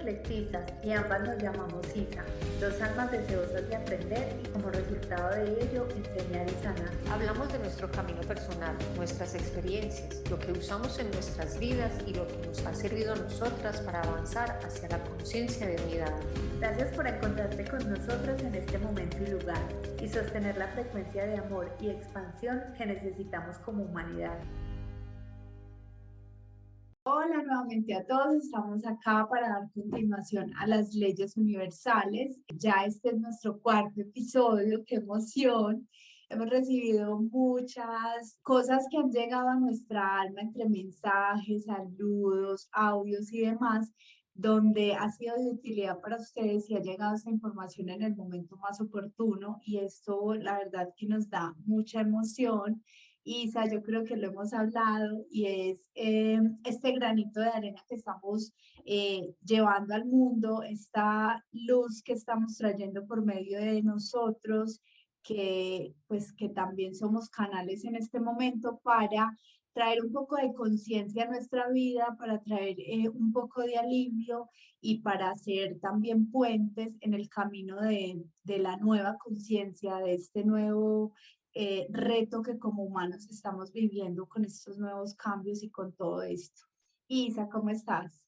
dislexitas y ambas nos llamamos Isa, dos almas deseosas de aprender y como resultado de ello enseñar y sanar. Hablamos de nuestro camino personal, nuestras experiencias, lo que usamos en nuestras vidas y lo que nos ha servido a nosotras para avanzar hacia la conciencia de unidad. Gracias por encontrarte con nosotros en este momento y lugar y sostener la frecuencia de amor y expansión que necesitamos como humanidad. Hola nuevamente a todos, estamos acá para dar continuación a las leyes universales. Ya este es nuestro cuarto episodio, qué emoción. Hemos recibido muchas cosas que han llegado a nuestra alma entre mensajes, saludos, audios y demás, donde ha sido de utilidad para ustedes y ha llegado esa información en el momento más oportuno y esto la verdad que nos da mucha emoción. Isa, yo creo que lo hemos hablado y es este granito de arena que estamos llevando al mundo, esta luz que estamos trayendo por medio de nosotros, que pues que también somos canales en este momento para traer un poco de conciencia a nuestra vida, para traer un poco de alivio y para hacer también puentes en el camino de la nueva conciencia, de este nuevo reto que como humanos estamos viviendo con estos nuevos cambios y con todo esto. Isa, ¿cómo estás?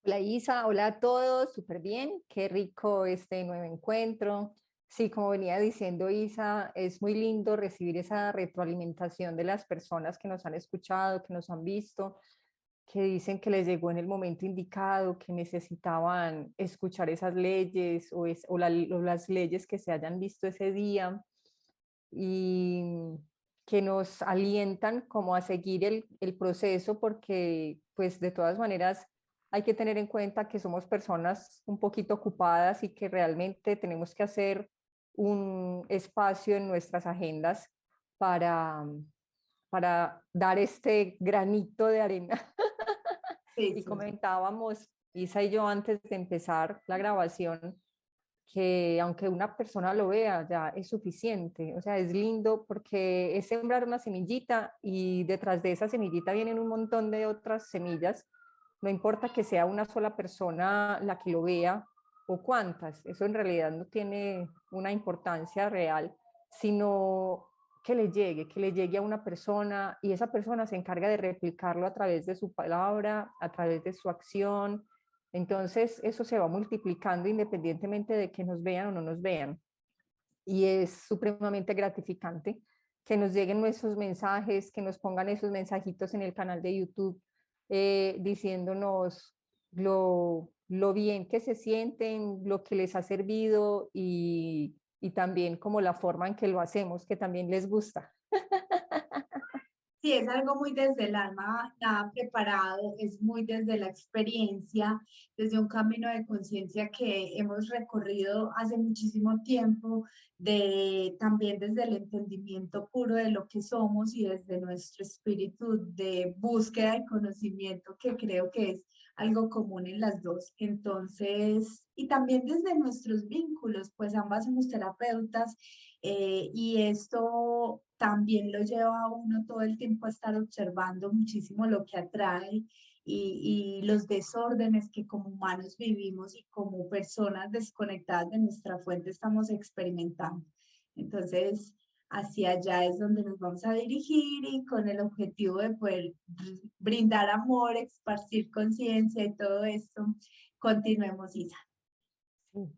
Hola Isa, hola a todos, súper bien, qué rico este nuevo encuentro. Sí, como venía diciendo Isa, es muy lindo recibir esa retroalimentación de las personas que nos han escuchado, que nos han visto, que dicen que les llegó en el momento indicado, que necesitaban escuchar esas leyes o las leyes que se hayan visto ese día y que nos alientan como a seguir el proceso porque pues de todas maneras hay que tener en cuenta que somos personas un poquito ocupadas y que realmente tenemos que hacer un espacio en nuestras agendas para, para dar este granito de arena. Sí, Y sí. comentábamos, Isa y yo, antes de empezar la grabación, que aunque una persona lo vea ya es suficiente, o sea, es lindo porque es sembrar una semillita y detrás de esa semillita vienen un montón de otras semillas, no importa que sea una sola persona la que lo vea o cuántas, eso en realidad no tiene una importancia real, sino que le llegue a una persona y esa persona se encarga de replicarlo a través de su palabra, a través de su acción. Entonces, eso se va multiplicando independientemente de que nos vean o no nos vean. Y es supremamente gratificante que nos lleguen nuestros mensajes, que nos pongan esos mensajitos en el canal de YouTube diciéndonos lo bien que se sienten, lo que les ha servido y también como la forma en que lo hacemos, que también les gusta. Sí, es algo muy desde el alma, nada preparado, es muy desde la experiencia, desde un camino de conciencia que hemos recorrido hace muchísimo tiempo, también desde el entendimiento puro de lo que somos y desde nuestro espíritu de búsqueda y conocimiento, que creo que es algo común en las dos. Entonces, y también desde nuestros vínculos, pues ambas somos terapeutas y esto también lo lleva a uno todo el tiempo a estar observando muchísimo lo que atrae y los desórdenes que como humanos vivimos y como personas desconectadas de nuestra fuente estamos experimentando. Entonces, hacia allá es donde nos vamos a dirigir y con el objetivo de poder brindar amor, esparcir conciencia y todo esto, continuemos, Isa.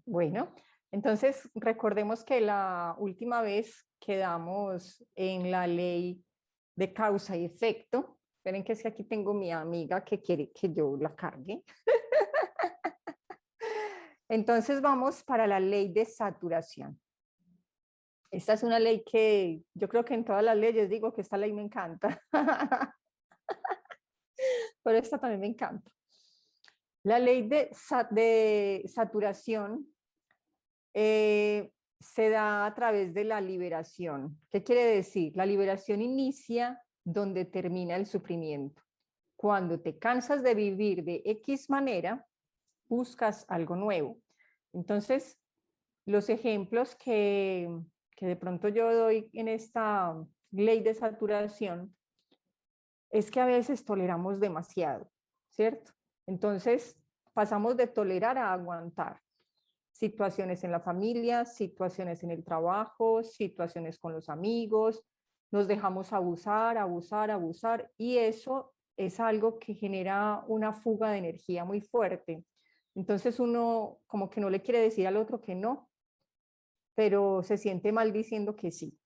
Bueno, entonces recordemos que la última vez quedamos en la ley de causa y efecto. Esperen que es que aquí tengo mi amiga que quiere que yo la cargue. Entonces vamos para la ley de saturación. Esta es una ley que yo creo que en todas las leyes digo que esta ley me encanta. Pero esta también me encanta. La ley de saturación se da a través de la liberación. ¿Qué quiere decir? La liberación inicia donde termina el sufrimiento. Cuando te cansas de vivir de X manera, buscas algo nuevo. Entonces, los ejemplos que de pronto yo doy en esta ley de saturación es que a veces toleramos demasiado, ¿cierto? Entonces, pasamos de tolerar a aguantar. Situaciones en la familia, situaciones en el trabajo, situaciones con los amigos, nos dejamos abusar, abusar, abusar, y eso es algo que genera una fuga de energía muy fuerte. Entonces uno como que no le quiere decir al otro que no, pero se siente mal diciendo que sí.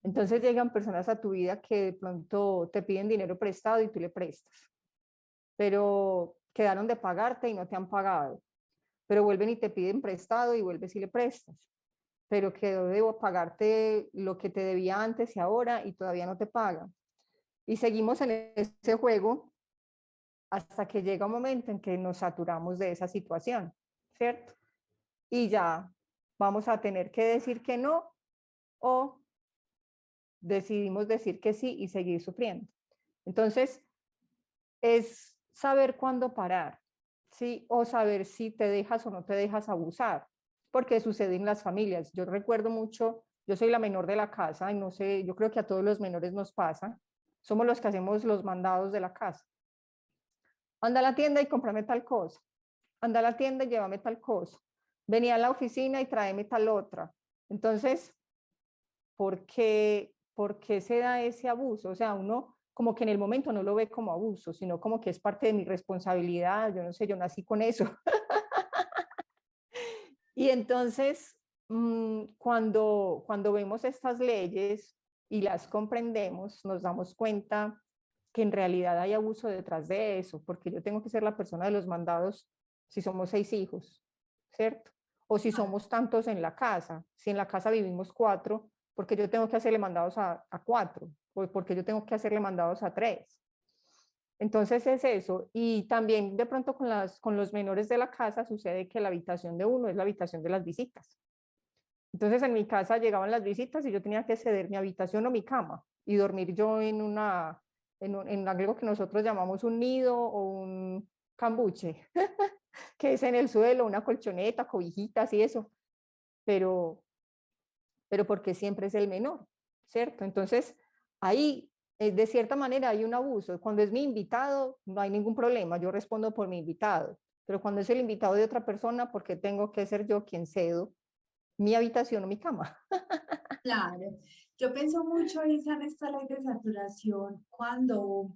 Entonces llegan personas a tu vida que de pronto te piden dinero prestado y tú le prestas, pero quedaron de pagarte y no te han pagado, pero vuelven y te piden prestado y vuelves y le prestas, pero quedó de pagarte lo que te debía antes y ahora y todavía no te pagan. Y seguimos en ese juego hasta que llega un momento en que nos saturamos de esa situación, ¿cierto? Y ya vamos a tener que decir que no, o decidimos decir que sí y seguir sufriendo. Entonces, es saber cuándo parar, ¿sí? O saber si te dejas o no te dejas abusar, porque sucede en las familias. Yo recuerdo mucho, yo soy la menor de la casa y no sé, yo creo que a todos los menores nos pasa, somos los que hacemos los mandados de la casa. Anda a la tienda y cómprame tal cosa, anda a la tienda y llévame tal cosa, venía a la oficina y tráeme tal otra. Entonces, ¿por qué se da ese abuso? O sea, uno como que en el momento no lo ve como abuso, sino como que es parte de mi responsabilidad, yo no sé, yo nací con eso. Y entonces, cuando vemos estas leyes y las comprendemos, nos damos cuenta que en realidad hay abuso detrás de eso, porque yo tengo que ser la persona de los mandados si somos 6 hijos, ¿cierto? O si somos tantos en la casa, si en la casa vivimos 4, porque yo tengo que hacerle mandados a 4, o porque yo tengo que hacerle mandados a 3. Entonces es eso, y también de pronto con los menores de la casa sucede que la habitación de uno es la habitación de las visitas. Entonces en mi casa llegaban las visitas y yo tenía que ceder mi habitación o mi cama y dormir yo en algo que nosotros llamamos un nido o un cambuche, que es en el suelo, una colchoneta, cobijitas y eso, pero porque siempre es el menor, ¿cierto? Entonces ahí de cierta manera hay un abuso. Cuando es mi invitado no hay ningún problema, yo respondo por mi invitado, pero cuando es el invitado de otra persona, ¿por qué tengo que ser yo quien cedo mi habitación o mi cama? Claro, yo pienso mucho, Isa, en esta ley de saturación cuando,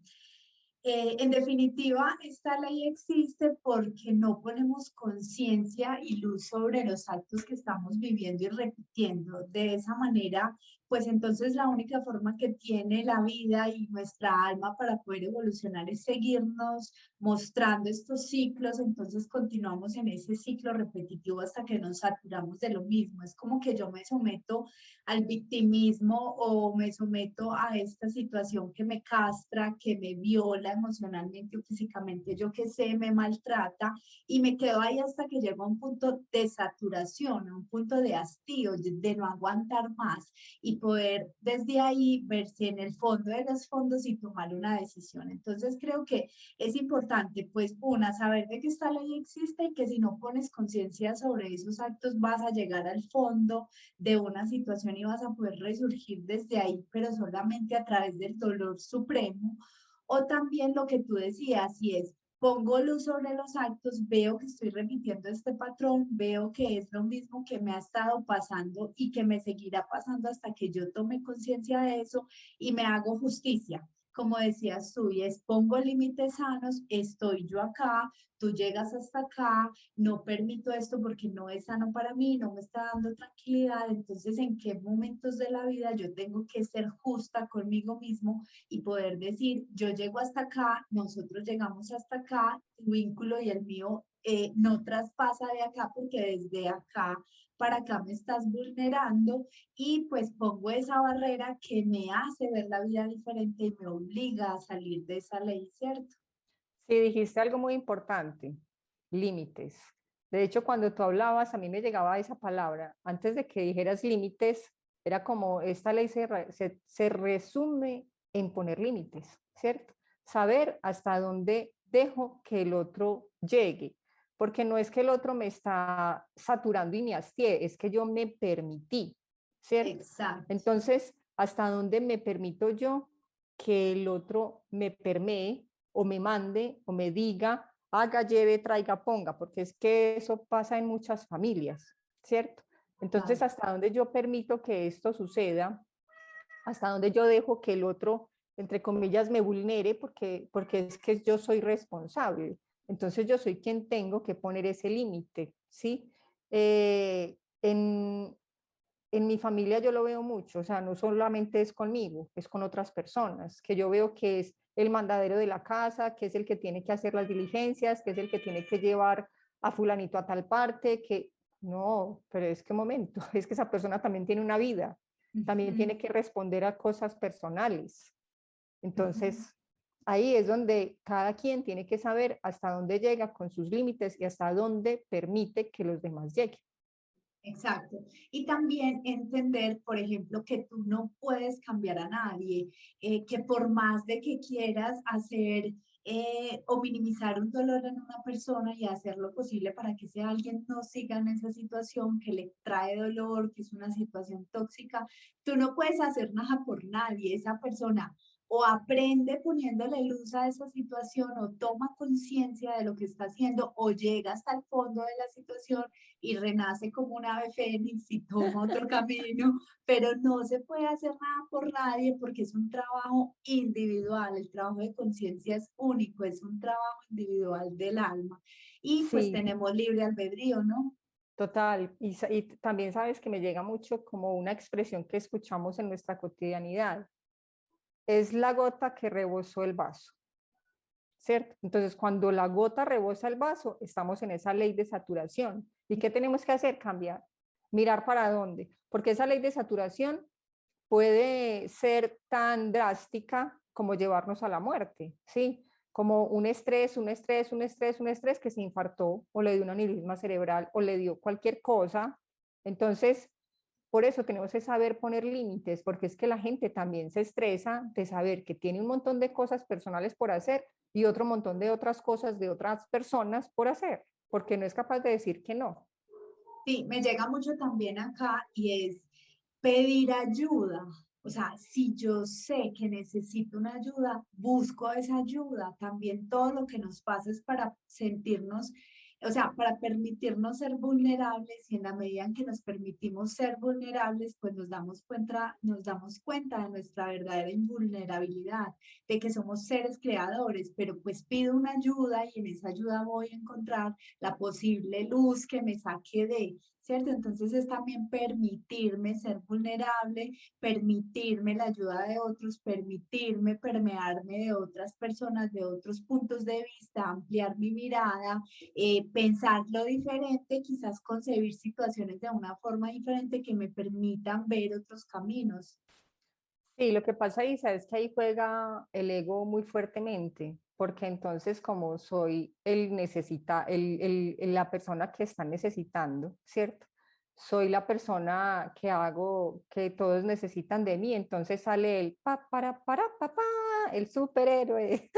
en definitiva, esta ley existe porque no ponemos conciencia y luz sobre los actos que estamos viviendo y repitiendo. De esa manera, pues entonces la única forma que tiene la vida y nuestra alma para poder evolucionar es seguirnos mostrando estos ciclos, entonces continuamos en ese ciclo repetitivo hasta que nos saturamos de lo mismo. Es como que yo me someto al victimismo o me someto a esta situación que me castra, que me viola emocionalmente o físicamente, yo qué sé, me maltrata y me quedo ahí hasta que llego a un punto de saturación, a un punto de hastío, de no aguantar más y poder desde ahí ver si en el fondo de los fondos y tomar una decisión. Entonces creo que es importante, pues, una, saber de que esta ley existe y que si no pones conciencia sobre esos actos vas a llegar al fondo de una situación y vas a poder resurgir desde ahí, pero solamente a través del dolor supremo. O también lo que tú decías, y es, pongo luz sobre los actos, veo que estoy repitiendo este patrón, veo que es lo mismo que me ha estado pasando y que me seguirá pasando hasta que yo tome conciencia de eso y me hago justicia. Como decías tú, y es pongo límites sanos, estoy yo acá, tú llegas hasta acá, no permito esto porque no es sano para mí, no me está dando tranquilidad, entonces en qué momentos de la vida yo tengo que ser justa conmigo mismo y poder decir, yo llego hasta acá, nosotros llegamos hasta acá, tu vínculo y el mío no traspasa de acá porque desde acá para acá me estás vulnerando y pues pongo esa barrera que me hace ver la vida diferente y me obliga a salir de esa ley, ¿cierto? Sí, dijiste algo muy importante, límites. De hecho, cuando tú hablabas, a mí me llegaba esa palabra. Antes de que dijeras límites, era como esta ley se resume en poner límites, ¿cierto? Saber hasta dónde dejo que el otro llegue, porque no es que el otro me está saturando y me hastié, es que yo me permití, ¿cierto? Exacto. Entonces, hasta dónde me permito yo que el otro me permee o me mande o me diga haga, lleve, traiga, ponga, porque es que eso pasa en muchas familias, ¿cierto? Entonces, Claro. hasta donde yo permito que esto suceda, hasta donde yo dejo que el otro, entre comillas, me vulnere, porque es que yo soy responsable. Entonces, yo soy quien tengo que poner ese límite, ¿sí? Eh, en, en mi familia yo lo veo mucho, o sea, no solamente es conmigo, es con otras personas, que yo veo que es el mandadero de la casa, que es el que tiene que hacer las diligencias, que es el que tiene que llevar a fulanito a tal parte, que no, pero es que momento, es que esa persona también tiene una vida, también Ujú, tiene que responder a cosas personales. ujú. Entonces, ahí es donde cada quien tiene que saber hasta dónde llega con sus límites y hasta dónde permite que los demás lleguen. Exacto. Y también entender, por ejemplo, que tú no puedes cambiar a nadie, que por más de que quieras hacer o minimizar un dolor en una persona y hacer lo posible para que ese alguien no siga en esa situación que le trae dolor, que es una situación tóxica, tú no puedes hacer nada por nadie. Esa persona o aprende poniéndole luz a esa situación o toma conciencia de lo que está haciendo o llega hasta el fondo de la situación y renace como un ave fénix y toma otro camino, pero no se puede hacer nada por nadie porque es un trabajo individual, el trabajo de conciencia es único, es un trabajo individual del alma y pues Sí, tenemos libre albedrío, ¿no? total. Y también sabes que me llega mucho como una expresión que escuchamos en nuestra cotidianidad. Es la gota que rebosó el vaso, ¿cierto? Entonces, cuando la gota rebosa el vaso, estamos en esa ley de saturación. ¿Y qué tenemos que hacer? Cambiar, mirar para dónde, porque esa ley de saturación puede ser tan drástica como llevarnos a la muerte, ¿sí? Como un estrés, un estrés, un estrés, un estrés que se infartó o le dio un aneurisma cerebral o le dio cualquier cosa. Entonces, por eso tenemos que saber poner límites, porque es que la gente también se estresa de saber que tiene un montón de cosas personales por hacer y otro montón de otras cosas de otras personas por hacer, porque no es capaz de decir que no. Sí, me llega mucho también acá y es pedir ayuda. O sea, si yo sé que necesito una ayuda, busco esa ayuda. También todo lo que nos pasa es para sentirnos, o sea, para permitirnos ser vulnerables y en la medida en que nos permitimos ser vulnerables, pues nos damos cuenta de nuestra verdadera invulnerabilidad, de que somos seres creadores, pero pues pido una ayuda y en esa ayuda voy a encontrar la posible luz que me saque de, ¿cierto? Entonces es también permitirme ser vulnerable, permitirme la ayuda de otros, permitirme permearme de otras personas, de otros puntos de vista, ampliar mi mirada, pensarlo diferente, quizás concebir situaciones de una forma diferente que me permitan ver otros caminos. Sí, lo que pasa ahí, sabes que ahí juega el ego muy fuertemente, porque entonces como soy la persona que está necesitando, ¿cierto? Soy la persona que hago, que todos necesitan de mí, entonces sale el pa, el superhéroe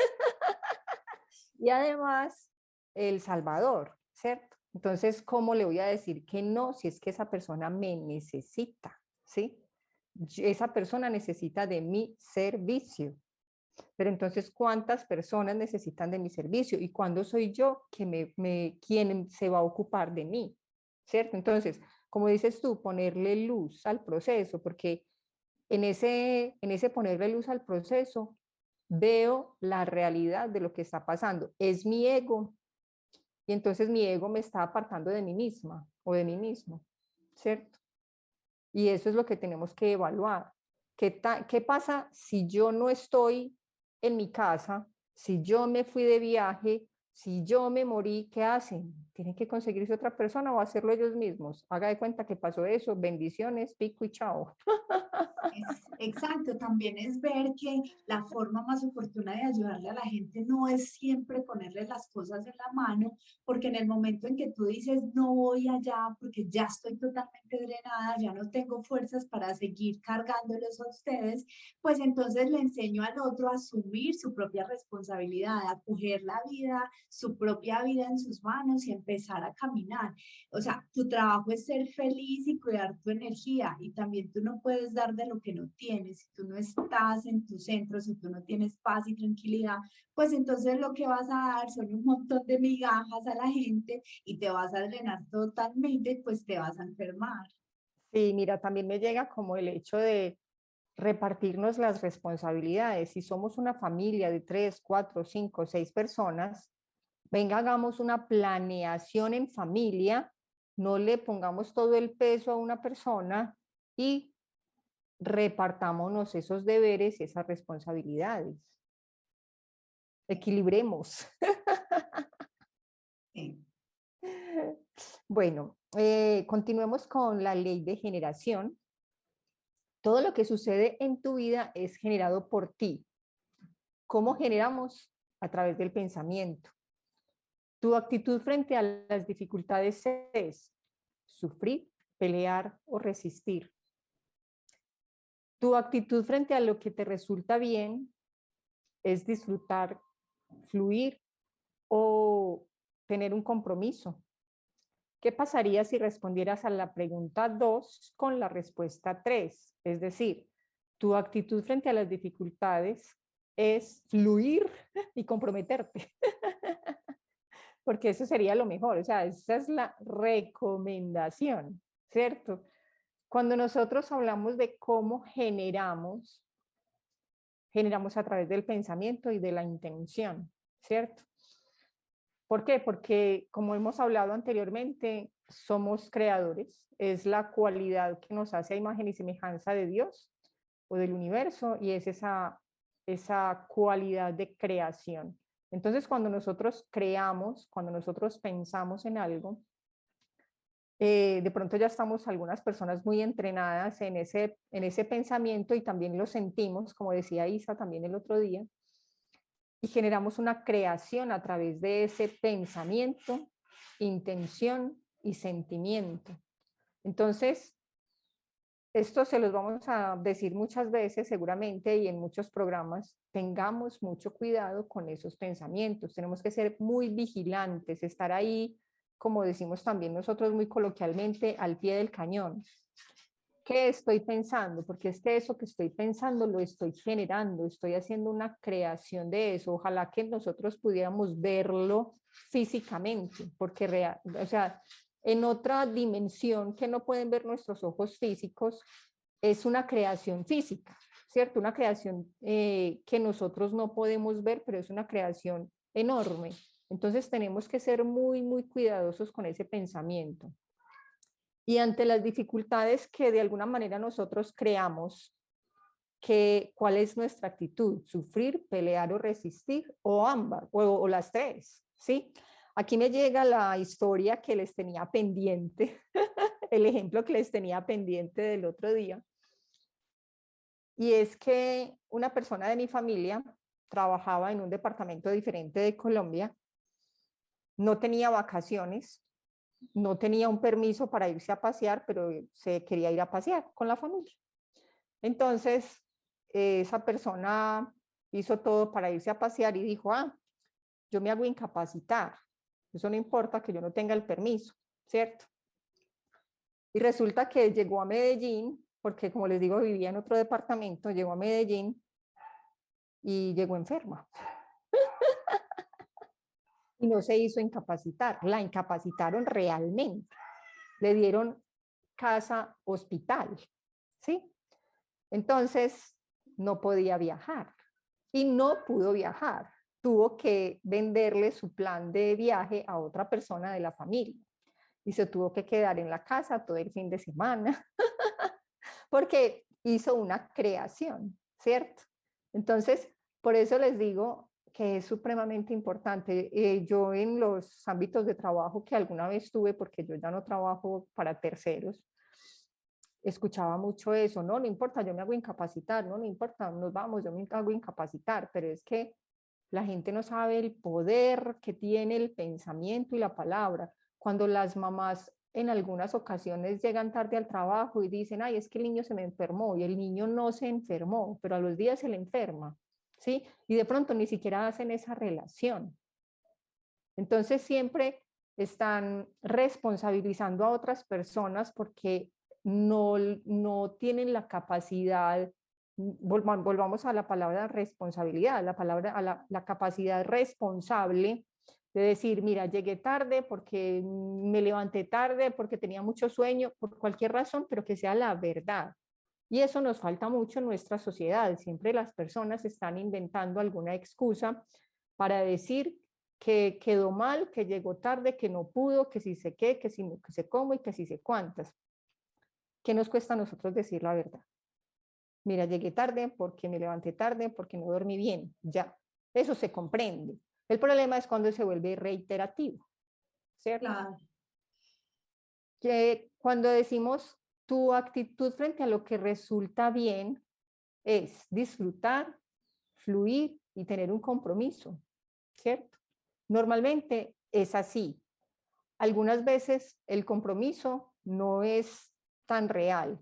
y además el salvador, ¿cierto? Entonces, ¿cómo le voy a decir que no si es que esa persona me necesita, ¿sí? Esa persona necesita de mi servicio. Pero entonces, ¿cuántas personas necesitan de mi servicio? ¿Y cuándo soy yo que quien se va a ocupar de mí? ¿Cierto? Entonces, como dices tú, ponerle luz al proceso, porque en ese ponerle luz al proceso, veo la realidad de lo que está pasando. Es mi ego, y entonces mi ego me está apartando de mí misma o de mí mismo, ¿cierto? Y eso es lo que tenemos que evaluar. ¿Qué pasa si yo no estoy en mi casa, si yo me fui de viaje, si yo me morí? ¿Qué hacen? ¿Tienen que conseguirse otra persona o hacerlo ellos mismos? Haga de cuenta que pasó eso. Bendiciones, pico y chao. Exacto, también es ver que la forma más oportuna de ayudarle a la gente no es siempre ponerle las cosas en la mano, porque en el momento en que tú dices no voy allá porque ya estoy totalmente drenada, ya no tengo fuerzas para seguir cargándolos a ustedes, pues entonces le enseño al otro a asumir su propia responsabilidad, a coger la vida, su propia vida en sus manos y empezar a caminar. O sea, tu trabajo es ser feliz y cuidar tu energía, y también tú no puedes dar de lo que no tienes. Si tú no estás en tu centro, si tú no tienes paz y tranquilidad, pues entonces lo que vas a dar son un montón de migajas a la gente y te vas a drenar totalmente, pues te vas a enfermar. Sí, mira, también me llega como el hecho de repartirnos las responsabilidades. Si somos una familia de 3, 4, 5, 6 personas, venga, hagamos una planeación en familia, no le pongamos todo el peso a una persona y repartámonos esos deberes y esas responsabilidades. Equilibremos. Sí. Bueno, continuemos con la ley de generación. Todo lo que sucede en tu vida es generado por ti. ¿Cómo generamos? A través del pensamiento. Tu actitud frente a las dificultades es sufrir, pelear o resistir. Tu actitud frente a lo que te resulta bien es disfrutar, fluir o tener un compromiso. ¿Qué pasaría si respondieras a la pregunta 2 con la respuesta 3? Es decir, tu actitud frente a las dificultades es fluir y comprometerte. Porque eso sería lo mejor, o sea, esa es la recomendación, ¿cierto? Cuando nosotros hablamos de cómo generamos a través del pensamiento y de la intención, ¿cierto? ¿Por qué? Porque, como hemos hablado anteriormente, somos creadores, es la cualidad que nos hace a imagen y semejanza de Dios o del universo, y es esa cualidad de creación. Entonces, cuando nosotros creamos, cuando nosotros pensamos en algo, de pronto ya estamos algunas personas muy entrenadas en ese pensamiento y también lo sentimos, como decía Isa también el otro día, y generamos una creación a través de ese pensamiento, intención y sentimiento. Entonces, esto se los vamos a decir muchas veces seguramente y en muchos programas, tengamos mucho cuidado con esos pensamientos, tenemos que ser muy vigilantes, estar ahí, como decimos también nosotros muy coloquialmente, al pie del cañón. ¿Qué estoy pensando? Porque es que eso que estoy pensando lo estoy generando, estoy haciendo una creación de eso. Ojalá que nosotros pudiéramos verlo físicamente, porque o sea, en otra dimensión que no pueden ver nuestros ojos físicos, es una creación física, ¿cierto? Una creación que nosotros no podemos ver, pero es una creación enorme. Entonces tenemos que ser muy, muy cuidadosos con ese pensamiento. Y ante las dificultades que de alguna manera nosotros creamos, ¿cuál es nuestra actitud? ¿Sufrir, pelear o resistir? ¿O ambas? ¿O las tres? ¿Sí? Aquí me llega la historia que les tenía pendiente, el ejemplo que les tenía pendiente del otro día. Y es que una persona de mi familia trabajaba en un departamento diferente de Colombia, no tenía vacaciones, no tenía un permiso para irse a pasear, pero se quería ir a pasear con la familia. Entonces, esa persona hizo todo para irse a pasear y dijo, yo me hago incapacitar, eso no importa que yo no tenga el permiso, ¿cierto? Y resulta que llegó a Medellín, porque como les digo, vivía en otro departamento, llegó a Medellín y llegó enferma. Y no se hizo incapacitar, la incapacitaron realmente. Le dieron casa hospital, ¿sí? Entonces, no podía viajar y no pudo viajar. Tuvo que venderle su plan de viaje a otra persona de la familia y se tuvo que quedar en la casa todo el fin de semana porque hizo una creación, ¿cierto? Entonces, por eso les digo que es supremamente importante. Yo en los ámbitos de trabajo que alguna vez tuve, porque yo ya no trabajo para terceros, escuchaba mucho eso, no importa, yo me hago incapacitar, no importa, nos vamos, yo me hago incapacitar, pero es que la gente no sabe el poder que tiene el pensamiento y la palabra. Cuando las mamás en algunas ocasiones llegan tarde al trabajo y dicen, ay, es que el niño se me enfermó, y el niño no se enfermó, pero a los días se le enferma, ¿sí? Y de pronto ni siquiera hacen esa relación. Entonces siempre están responsabilizando a otras personas porque no tienen la capacidad, volvamos a la palabra responsabilidad, la capacidad responsable de decir, mira, llegué tarde porque me levanté tarde, porque tenía mucho sueño, por cualquier razón, pero que sea la verdad. Y eso nos falta mucho en nuestra sociedad. Siempre las personas están inventando alguna excusa para decir que quedó mal, que llegó tarde, que no pudo, que sí sé qué, que sí que sé cómo y que sí sé cuántas. ¿Qué nos cuesta a nosotros decir la verdad? Mira, llegué tarde porque me levanté tarde, porque no dormí bien, ya. Eso se comprende. El problema es cuando se vuelve reiterativo, ¿cierto? Claro. Que cuando decimos tu actitud frente a lo que resulta bien es disfrutar, fluir y tener un compromiso, ¿cierto? Normalmente es así. Algunas veces el compromiso no es tan real,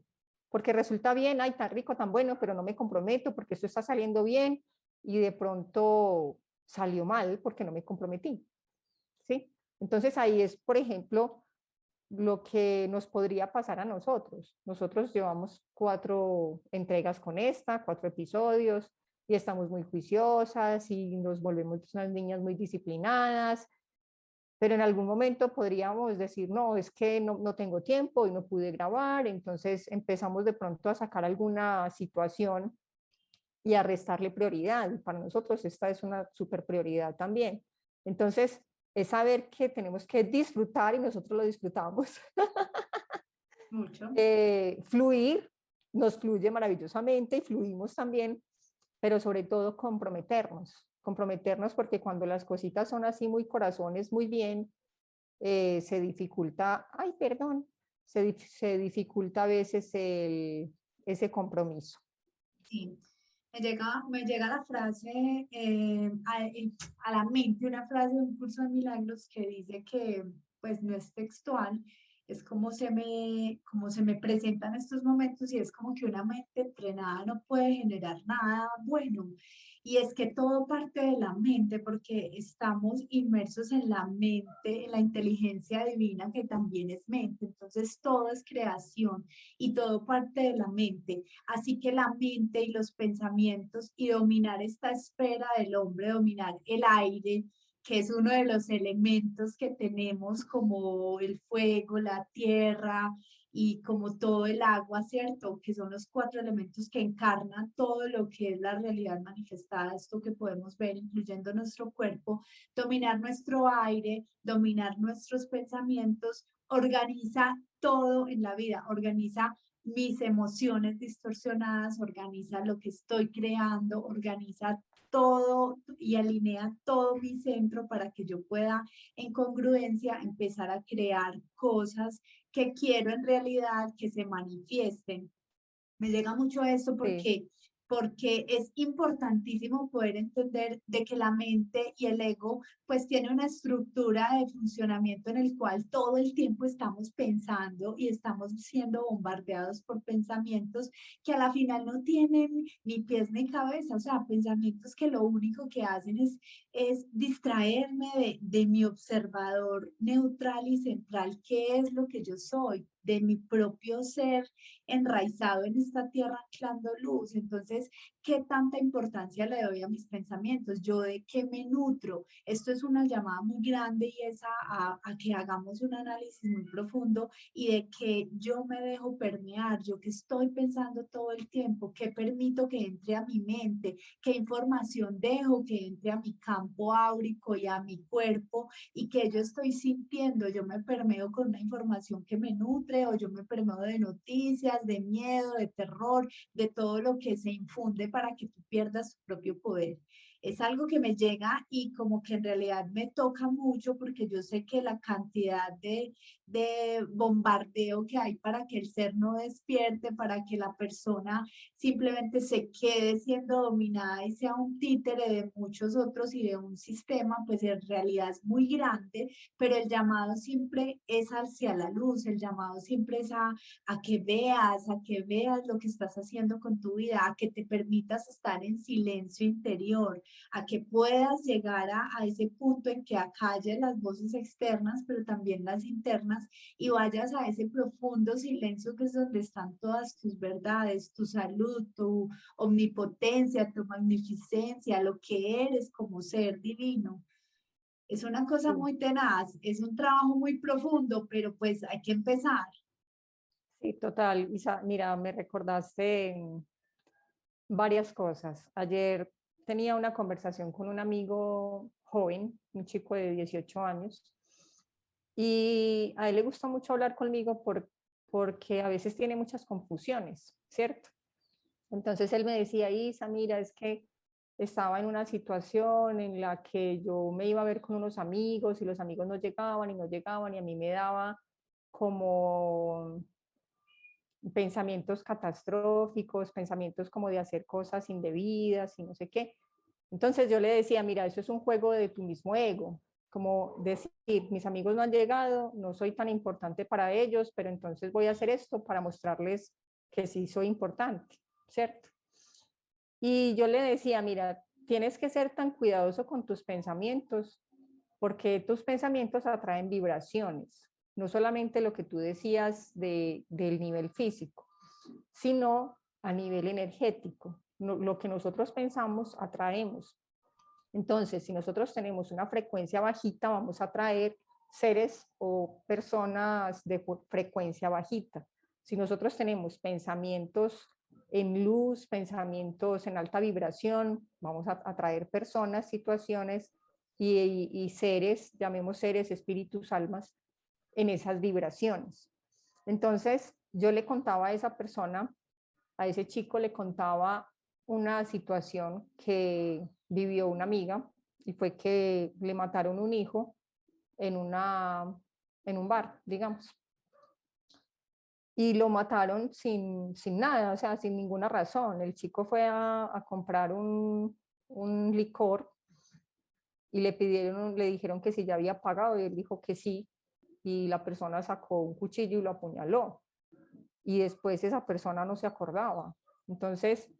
porque resulta bien, ay, tan rico, tan bueno, pero no me comprometo porque esto está saliendo bien y de pronto salió mal porque no me comprometí, ¿sí? Entonces ahí es, por ejemplo, lo que nos podría pasar a nosotros. Nosotros llevamos 4 entregas con esta, 4 episodios, y estamos muy juiciosas y nos volvemos unas niñas muy disciplinadas, pero en algún momento podríamos decir, no, es que no tengo tiempo y no pude grabar, entonces empezamos de pronto a sacar alguna situación y a restarle prioridad. Y para nosotros esta es una super prioridad también. Entonces, es saber que tenemos que disfrutar y nosotros lo disfrutamos. Mucho. Fluir, nos fluye maravillosamente y fluimos también, pero sobre todo comprometernos porque cuando las cositas son así muy corazones, muy bien, se dificulta, ay, perdón, se dificulta a veces ese compromiso. Sí. Me llega la frase a la mente, una frase de un curso de milagros que dice que, pues no es textual, es como se me presentan estos momentos y es como que una mente entrenada no puede generar nada bueno. Y es que todo parte de la mente porque estamos inmersos en la mente, en la inteligencia divina que también es mente. Entonces todo es creación y todo parte de la mente. Así que la mente y los pensamientos y dominar esta esfera del hombre, dominar el aire, que es uno de los elementos que tenemos como el fuego, la tierra y como todo el agua, ¿cierto? Que son los 4 elementos que encarnan todo lo que es la realidad manifestada, esto que podemos ver, incluyendo nuestro cuerpo, dominar nuestro aire, dominar nuestros pensamientos, organiza todo en la vida, organiza mis emociones distorsionadas, organiza lo que estoy creando, organiza todo y alinea todo mi centro para que yo pueda en congruencia empezar a crear cosas que quiero en realidad que se manifiesten. Me llega mucho esto Sí. porque es importantísimo poder entender de que la mente y el ego pues tiene una estructura de funcionamiento en el cual todo el tiempo estamos pensando y estamos siendo bombardeados por pensamientos que a la final no tienen ni pies ni cabeza, o sea, pensamientos que lo único que hacen es distraerme de mi observador neutral y central, que es lo que yo soy, de mi propio ser enraizado en esta tierra anclando luz. Entonces, ¿qué tanta importancia le doy a mis pensamientos? ¿Yo de qué me nutro? Esto es una llamada muy grande y es a que hagamos un análisis muy profundo y de que yo me dejo permear, yo que estoy pensando todo el tiempo, qué permito que entre a mi mente, qué información dejo que entre a mi campo áurico y a mi cuerpo y que yo estoy sintiendo, yo me permeo con una información que me nutre o yo me permeo de noticias, de miedo, de terror, de todo lo que se infunde para que tú pierdas tu propio poder. Es algo que me llega y como que en realidad me toca mucho porque yo sé que la cantidad de bombardeo que hay para que el ser no despierte, para que la persona simplemente se quede siendo dominada y sea un títere de muchos otros y de un sistema, pues en realidad es muy grande, pero el llamado siempre es hacia la luz, el llamado siempre es a que veas lo que estás haciendo con tu vida, a que te permitas estar en silencio interior, a que puedas llegar a ese punto en que acalles las voces externas, pero también las internas, y vayas a ese profundo silencio que es donde están todas tus verdades, tu salud, tu omnipotencia, tu magnificencia, lo que eres como ser divino. Es una cosa Sí, muy tenaz, es un trabajo muy profundo, pero pues hay que empezar. sí, total. Isa, mira, me recordaste varias cosas. Ayer tenía una conversación con un amigo joven, un chico de 18 años, y a él le gusta mucho hablar conmigo porque a veces tiene muchas confusiones, ¿cierto? Entonces él me decía, Isa, mira, es que estaba en una situación en la que yo me iba a ver con unos amigos y los amigos no llegaban y no llegaban y a mí me daba como pensamientos catastróficos, pensamientos como de hacer cosas indebidas y no sé qué. Entonces yo le decía, mira, eso es un juego de tu mismo ego, como decir, mis amigos no han llegado, no soy tan importante para ellos, pero entonces voy a hacer esto para mostrarles que sí soy importante, ¿cierto? Y yo le decía, mira, tienes que ser tan cuidadoso con tus pensamientos, porque tus pensamientos atraen vibraciones, no solamente lo que tú decías del nivel físico, sino a nivel energético. Lo que nosotros pensamos, atraemos. Entonces, si nosotros tenemos una frecuencia bajita, vamos a atraer seres o personas de frecuencia bajita. Si nosotros tenemos pensamientos en luz, pensamientos en alta vibración, vamos a atraer personas, situaciones y seres, llamemos seres, espíritus, almas, en esas vibraciones. Entonces, yo le contaba a esa persona, a ese chico le contaba una situación que vivió una amiga y fue que le mataron un hijo en, en un bar, digamos. Y lo mataron sin nada, o sea, sin ninguna razón. El chico fue a comprar un licor y le dijeron que si ya había pagado y él dijo que sí, y la persona sacó un cuchillo y lo apuñaló. Y después esa persona no se acordaba. Entonces,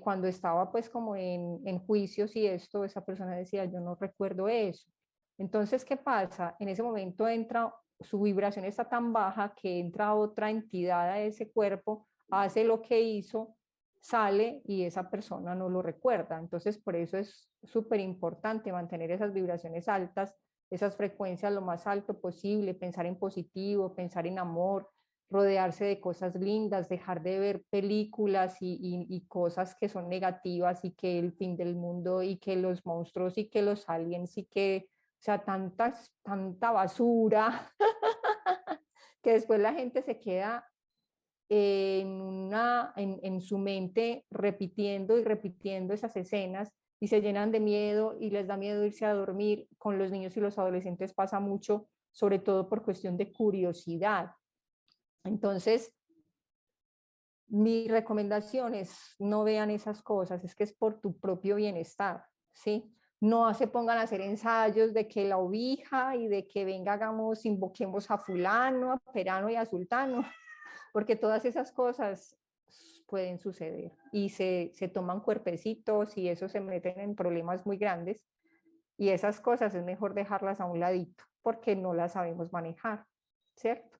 cuando estaba pues como en juicios y esto, esa persona decía, yo no recuerdo eso. Entonces, ¿qué pasa? En ese momento entra, su vibración está tan baja que entra otra entidad a ese cuerpo, hace lo que hizo, sale y esa persona no lo recuerda. Entonces, por eso es súper importante mantener esas vibraciones altas, esas frecuencias lo más alto posible, pensar en positivo, pensar en amor, rodearse de cosas lindas, dejar de ver películas y cosas que son negativas y que el fin del mundo y que los monstruos y que los aliens y que, o sea, tanta basura que después la gente se queda en su mente repitiendo y repitiendo esas escenas y se llenan de miedo y les da miedo irse a dormir. Con los niños y los adolescentes pasa mucho, sobre todo por cuestión de curiosidad. Entonces, mi recomendación es no vean esas cosas, es que es por tu propio bienestar, ¿sí? No se pongan a hacer ensayos de que la Ouija y de que venga, hagamos, invoquemos a fulano, a perano y a sultano, porque todas esas cosas pueden suceder y se toman cuerpecitos y eso se meten en problemas muy grandes y esas cosas es mejor dejarlas a un ladito porque no las sabemos manejar, ¿cierto?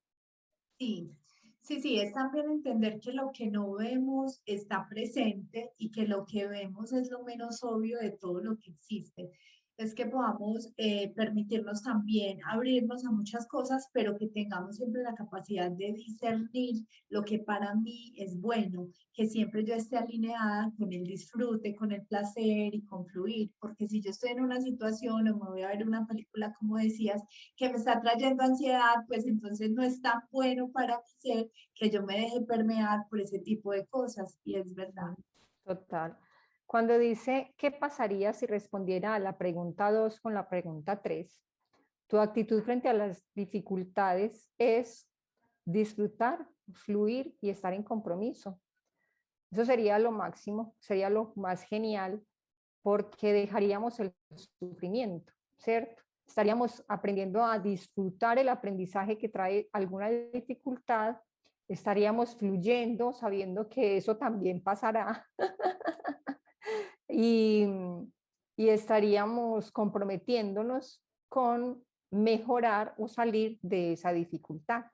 Sí, sí, es también entender que lo que no vemos está presente y que lo que vemos es lo menos obvio de todo lo que existe. Es que podamos permitirnos también abrirnos a muchas cosas, pero que tengamos siempre la capacidad de discernir lo que para mí es bueno, que siempre yo esté alineada con el disfrute, con el placer y con fluir, porque si yo estoy en una situación o me voy a ver una película, como decías, que me está trayendo ansiedad, pues entonces no es tan bueno para mi ser que yo me deje permear por ese tipo de cosas. Y es verdad. Total. Cuando dice, ¿qué pasaría si respondiera a la pregunta 2 con la pregunta 3? Tu actitud frente a las dificultades es disfrutar, fluir y estar en compromiso. Eso sería lo máximo, sería lo más genial, porque dejaríamos el sufrimiento, ¿cierto? estaríamos aprendiendo a disfrutar el aprendizaje que trae alguna dificultad, estaríamos fluyendo, sabiendo que eso también pasará y, y estaríamos comprometiéndonos con mejorar o salir de esa dificultad.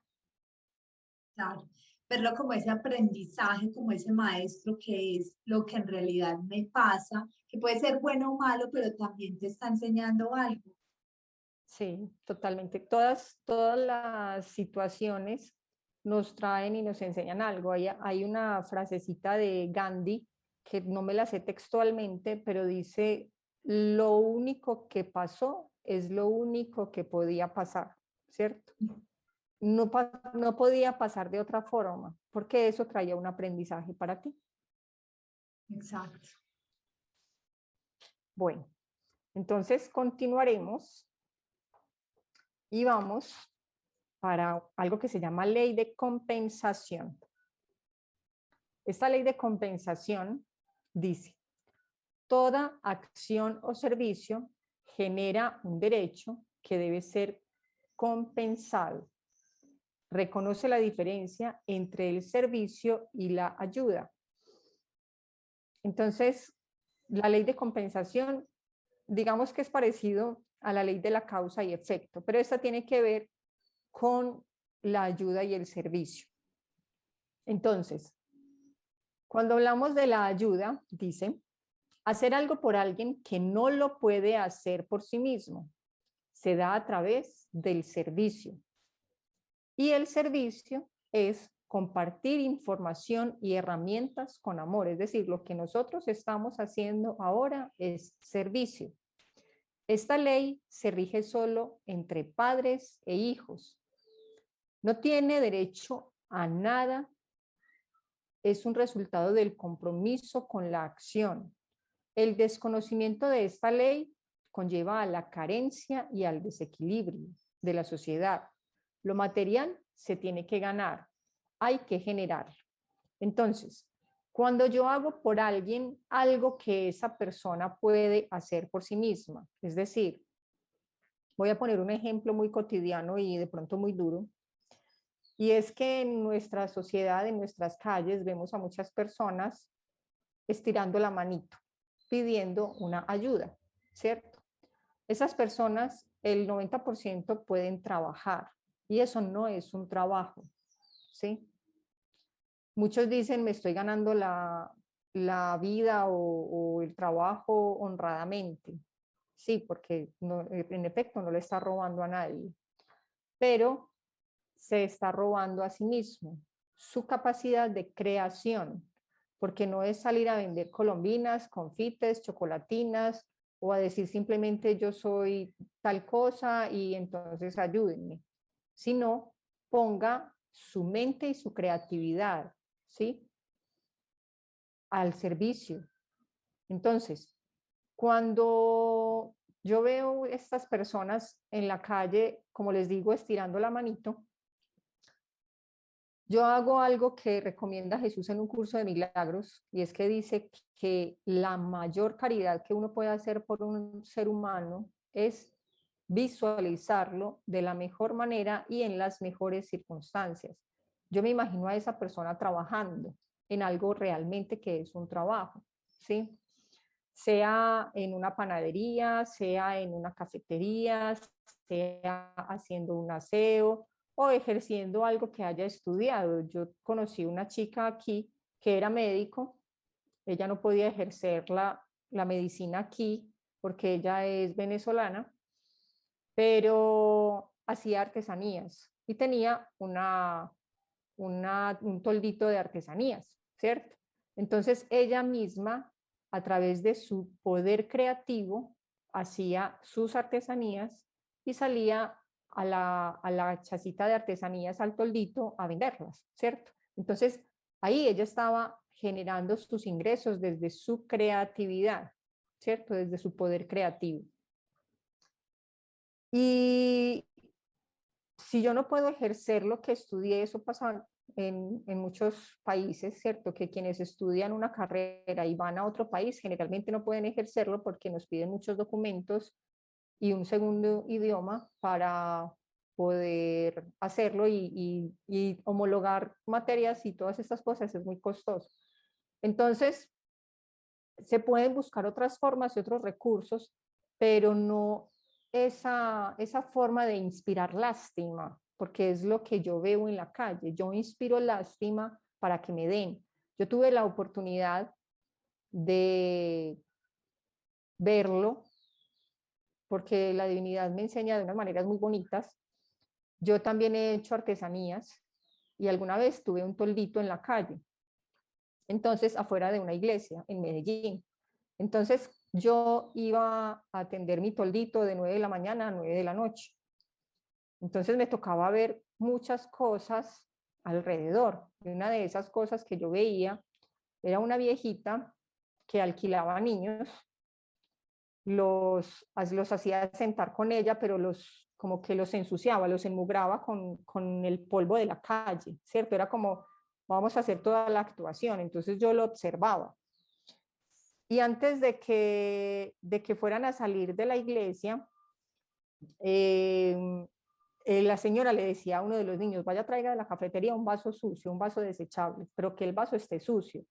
Claro, verlo como ese aprendizaje, como ese maestro que es lo que en realidad me pasa, que puede ser bueno o malo, pero también te está enseñando algo. Sí, totalmente. Todas las situaciones nos traen y nos enseñan algo. Hay una frasecita de Gandhi que no me la sé textualmente, pero dice, lo único que pasó es lo único que podía pasar, ¿cierto? No podía pasar de otra forma, porque eso traía un aprendizaje para ti. Exacto. Bueno, entonces continuaremos y vamos para algo que se llama ley de compensación. Esta ley de compensación dice, toda acción o servicio genera un derecho que debe ser compensado. Reconoce la diferencia entre el servicio y la ayuda. Entonces, la ley de compensación, digamos que es parecido a la ley de la causa y efecto, pero esta tiene que ver con la ayuda y el servicio. Entonces, cuando hablamos de la ayuda, dice, hacer algo por alguien que no lo puede hacer por sí mismo se da a través del servicio. Y el servicio es compartir información y herramientas con amor. Es decir, lo que nosotros estamos haciendo ahora es servicio. Esta ley se rige solo entre padres e hijos. No tiene derecho a nada. Es un resultado del compromiso con la acción. El desconocimiento de esta ley conlleva a la carencia y al desequilibrio de la sociedad. Lo material se tiene que ganar, hay que generarlo. Entonces, cuando yo hago por alguien algo que esa persona puede hacer por sí misma, es decir, voy a poner un ejemplo muy cotidiano y de pronto muy duro, y es que en nuestra sociedad, en nuestras calles, vemos a muchas personas estirando la manito, pidiendo una ayuda, ¿cierto? Esas personas, el 90% pueden trabajar y eso no es un trabajo, ¿sí? Muchos dicen, me estoy ganando la vida o el trabajo honradamente. Sí, porque no, en efecto no le está robando a nadie, pero se está robando a sí mismo su capacidad de creación, porque no es salir a vender colombinas, confites, chocolatinas o a decir simplemente yo soy tal cosa y entonces ayúdenme, sino ponga su mente y su creatividad, ¿sí? Al servicio. Entonces, cuando yo veo estas personas en la calle, como les digo, estirando la manito, yo hago algo que recomienda Jesús en un curso de milagros, y es que dice que la mayor caridad que uno puede hacer por un ser humano es visualizarlo de la mejor manera y en las mejores circunstancias. Yo me imagino a esa persona trabajando en algo realmente que es un trabajo, ¿sí? Sea en una panadería, sea en una cafetería, sea haciendo un aseo o ejerciendo algo que haya estudiado. Yo conocí una chica aquí que era médico, ella no podía ejercer la medicina aquí porque ella es venezolana, pero hacía artesanías y tenía un toldito de artesanías, ¿cierto? Entonces ella misma, a través de su poder creativo, hacía sus artesanías y salía a la chacita de artesanías, al toldito, a venderlas, ¿cierto? Entonces ahí ella estaba generando sus ingresos desde su creatividad, ¿cierto? Desde su poder creativo. Y si yo no puedo ejercer lo que estudié, eso pasa en muchos países, ¿cierto? Que quienes estudian una carrera y van a otro país generalmente no pueden ejercerlo porque nos piden muchos documentos y un segundo idioma para poder hacerlo y homologar materias y todas estas cosas es muy costoso. Entonces, se pueden buscar otras formas y otros recursos, pero no esa forma de inspirar lástima, porque es lo que yo veo en la calle. Yo inspiro lástima para que me den. Yo tuve la oportunidad de verlo, porque la divinidad me enseña de unas maneras muy bonitas. Yo también he hecho artesanías y alguna vez tuve un toldito en la calle, entonces afuera de una iglesia en Medellín. Entonces yo iba a atender mi toldito de 9 de la mañana a 9 de la noche. Entonces me tocaba ver muchas cosas alrededor. Y una de esas cosas que yo veía era una viejita que alquilaba niños, los hacía sentar con ella, pero como que los ensuciaba, los enmugraba con el polvo de la calle, ¿cierto? Era como, vamos a hacer toda la actuación. Entonces yo lo observaba. Y antes de que fueran a salir de la iglesia, la señora le decía a uno de los niños, vaya, traiga de la cafetería un vaso sucio, un vaso desechable, pero que el vaso esté sucio.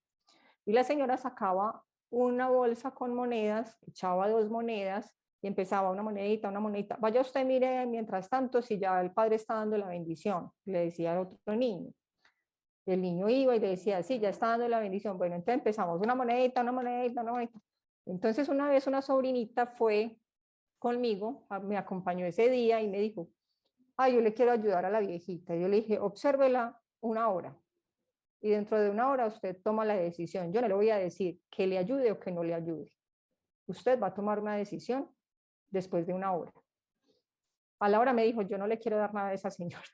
Y la señora sacaba una bolsa con monedas, echaba 2 monedas y empezaba una monedita, vaya usted mire mientras tanto si ya el padre está dando la bendición, le decía al otro niño. El niño iba y le decía, sí, ya está dando la bendición. Bueno, entonces empezamos una monedita, una monedita, una monedita. Entonces una vez una sobrinita fue conmigo, me acompañó ese día y me dijo, ay, yo le quiero ayudar a la viejita. Yo le dije, obsérvela 1 hora y dentro de 1 hora usted toma la decisión. Yo no le voy a decir que le ayude o que no le ayude. Usted va a tomar una decisión después de 1 hora. A la hora me dijo, yo no le quiero dar nada a esa señora.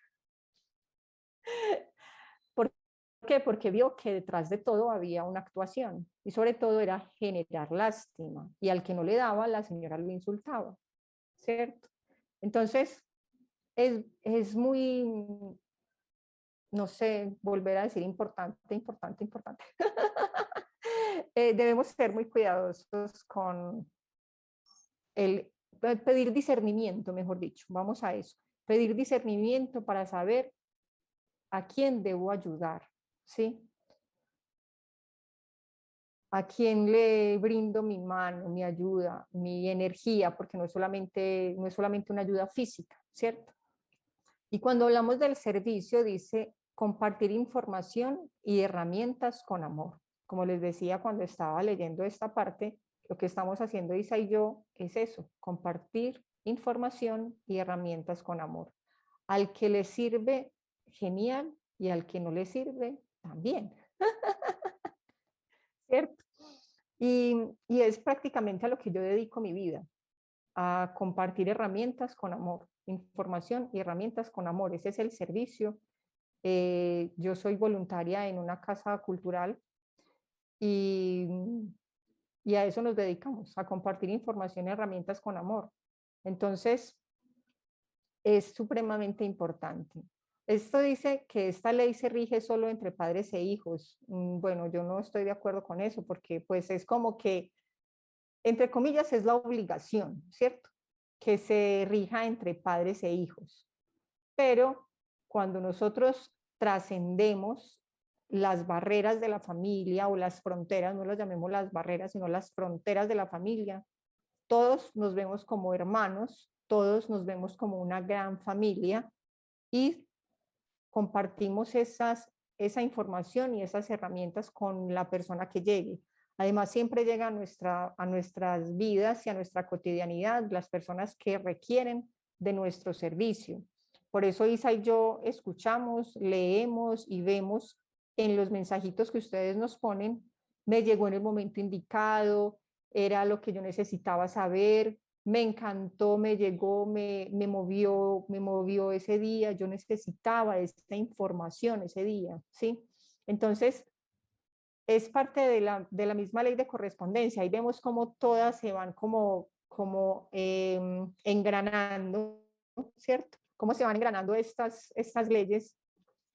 ¿Por qué? Porque vio que detrás de todo había una actuación y sobre todo era generar lástima y al que no le daba, la señora lo insultaba, ¿cierto? Entonces, es muy, no sé, volver a decir importante, importante, importante. Debemos ser muy cuidadosos con pedir discernimiento, mejor dicho, vamos a eso, pedir discernimiento para saber a quién debo ayudar, ¿sí? A quién le brindo mi mano, mi ayuda, mi energía, porque no es solamente una ayuda física, ¿cierto? Y cuando hablamos del servicio, dice compartir información y herramientas con amor. Como les decía cuando estaba leyendo esta parte, lo que estamos haciendo Isa y yo es eso, compartir información y herramientas con amor. Al que le sirve, genial, y al que no le sirve, también. ¿Cierto? Y es prácticamente a lo que yo dedico mi vida, a compartir herramientas con amor, información y herramientas con amor. Ese es el servicio. Yo soy voluntaria en una casa cultural y, y a eso nos dedicamos, a compartir información y herramientas con amor. Entonces, es supremamente importante. Esto dice que esta ley se rige solo entre padres e hijos. Bueno, yo no estoy de acuerdo con eso porque pues es como que, entre comillas, es la obligación, ¿cierto? Que se rija entre padres e hijos. Pero cuando nosotros trascendemos las barreras de la familia o las fronteras, no las llamemos las barreras, sino las fronteras de la familia, todos nos vemos como hermanos, todos nos vemos como una gran familia y compartimos esa información y esas herramientas con la persona que llegue. Además, siempre llega a nuestras vidas y a nuestra cotidianidad las personas que requieren de nuestro servicio. Por eso Isa y yo escuchamos, leemos y vemos en los mensajitos que ustedes nos ponen, me llegó en el momento indicado, era lo que yo necesitaba saber, me encantó, me llegó, me movió ese día, yo necesitaba esta información ese día, ¿sí? Entonces, es parte de la misma ley de correspondencia. Ahí vemos cómo todas se van como engranando, ¿cierto? Cómo se van engranando estas leyes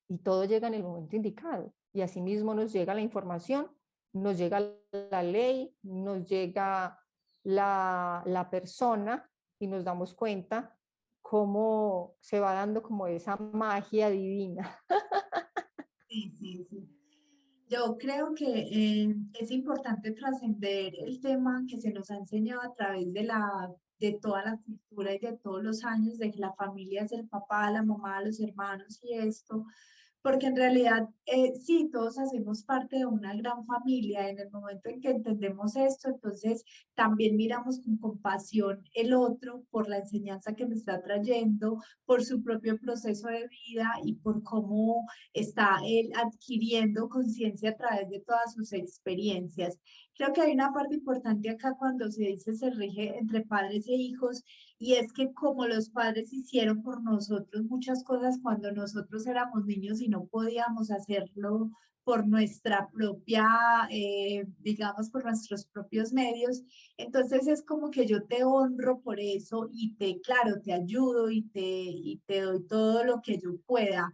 y todo llega en el momento indicado. Y asimismo nos llega la información, nos llega la ley, nos llega la persona y nos damos cuenta cómo se va dando como esa magia divina. Sí, sí, sí. Yo creo que es importante trascender el tema que se nos ha enseñado a través de toda la cultura y de todos los años, de que la familia es el papá, la mamá, los hermanos y esto, porque en realidad sí, todos hacemos parte de una gran familia. En el momento en que entendemos esto, entonces también miramos con compasión el otro por la enseñanza que me está trayendo, por su propio proceso de vida y por cómo está él adquiriendo conciencia a través de todas sus experiencias. Creo que hay una parte importante acá cuando se dice se rige entre padres e hijos, y es que como los padres hicieron por nosotros muchas cosas cuando nosotros éramos niños y no podíamos hacerlo por nuestra propia, digamos, por nuestros propios medios, entonces es como que yo te honro por eso y claro, te ayudo y te doy todo lo que yo pueda.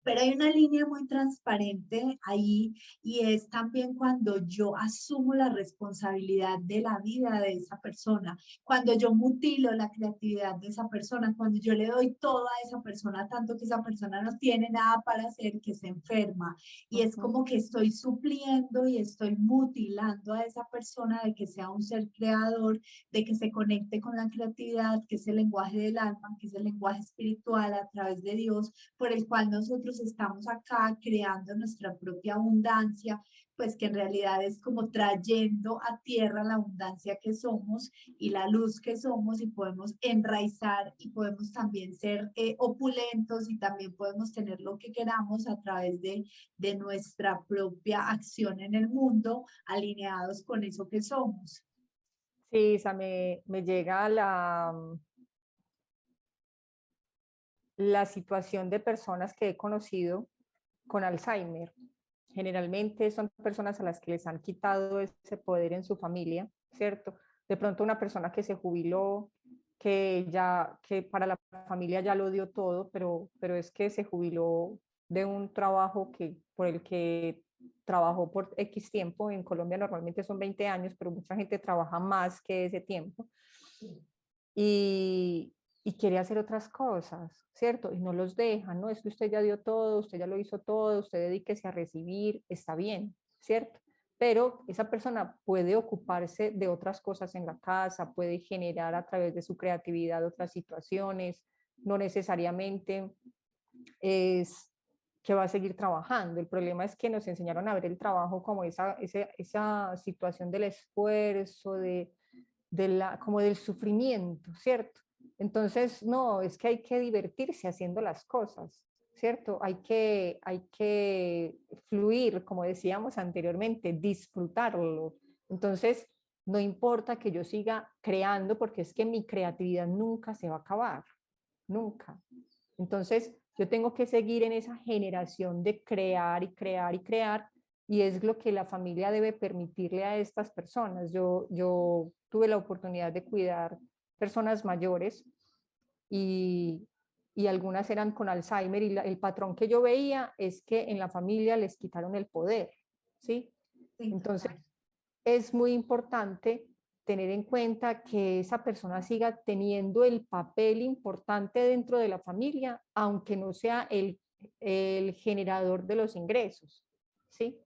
Pero hay una línea muy transparente ahí, y es también cuando yo asumo la responsabilidad de la vida de esa persona, cuando yo mutilo la creatividad de esa persona, cuando yo le doy todo a esa persona, tanto que esa persona no tiene nada para hacer, que se enferma. Y es como que estoy supliendo y estoy mutilando a esa persona de que sea un ser creador, de que se conecte con la creatividad, que es el lenguaje del alma, que es el lenguaje espiritual a través de Dios, por el cual nosotros estamos acá creando nuestra propia abundancia, pues que en realidad es como trayendo a tierra la abundancia que somos y la luz que somos, y podemos enraizar y podemos también ser opulentos, y también podemos tener lo que queramos a través de nuestra propia acción en el mundo, alineados con eso que somos. Sí, Isa, me llega la situación de personas que he conocido con Alzheimer. Generalmente son personas a las que les han quitado ese poder en su familia, ¿cierto? De pronto una persona que se jubiló, que para la familia ya lo dio todo, pero es que se jubiló de un trabajo por el que trabajó por X tiempo. En Colombia normalmente son 20 años, pero mucha gente trabaja más que ese tiempo. Y quiere hacer otras cosas, ¿cierto? Y no los dejan, ¿no? Es que usted ya dio todo, usted ya lo hizo todo, usted dedíquese a recibir, está bien, ¿cierto? Pero esa persona puede ocuparse de otras cosas en la casa, puede generar a través de su creatividad otras situaciones, no necesariamente es que va a seguir trabajando. El problema es que nos enseñaron a ver el trabajo como esa situación del esfuerzo, como del sufrimiento, ¿cierto? Entonces, no, es que hay que divertirse haciendo las cosas, ¿cierto? Hay que fluir, como decíamos anteriormente, disfrutarlo. Entonces, no importa que yo siga creando, porque es que mi creatividad nunca se va a acabar, nunca. Entonces, yo tengo que seguir en esa generación de crear y crear y crear, y es lo que la familia debe permitirle a estas personas. Yo tuve la oportunidad de cuidar personas mayores y, y algunas eran con Alzheimer, y el patrón que yo veía es que en la familia les quitaron el poder, ¿sí? Sí, Entonces, total. es muy importante tener en cuenta que esa persona siga teniendo el papel importante dentro de la familia, aunque no sea el generador de los ingresos, ¿sí?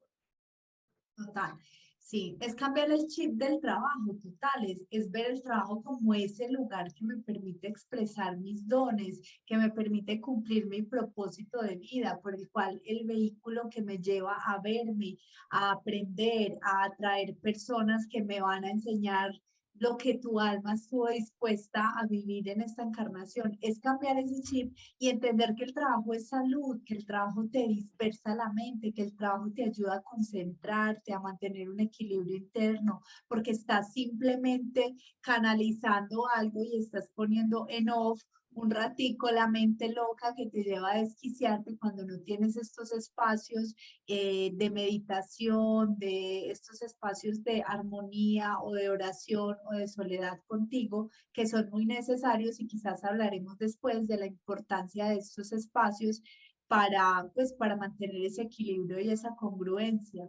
Total. Sí, es cambiar el chip del trabajo, total, es ver el trabajo como ese lugar que me permite expresar mis dones, que me permite cumplir mi propósito de vida, por el cual el vehículo que me lleva a verme, a aprender, a atraer personas que me van a enseñar lo que tu alma estuvo dispuesta a vivir en esta encarnación, es cambiar ese chip y entender que el trabajo es salud, que el trabajo te dispersa la mente, que el trabajo te ayuda a concentrarte, a mantener un equilibrio interno, porque estás simplemente canalizando algo y estás poniendo en off un ratico la mente loca que te lleva a desquiciarte cuando no tienes estos espacios de meditación, de estos espacios de armonía o de oración o de soledad contigo, que son muy necesarios, y quizás hablaremos después de la importancia de estos espacios para, pues, para mantener ese equilibrio y esa congruencia.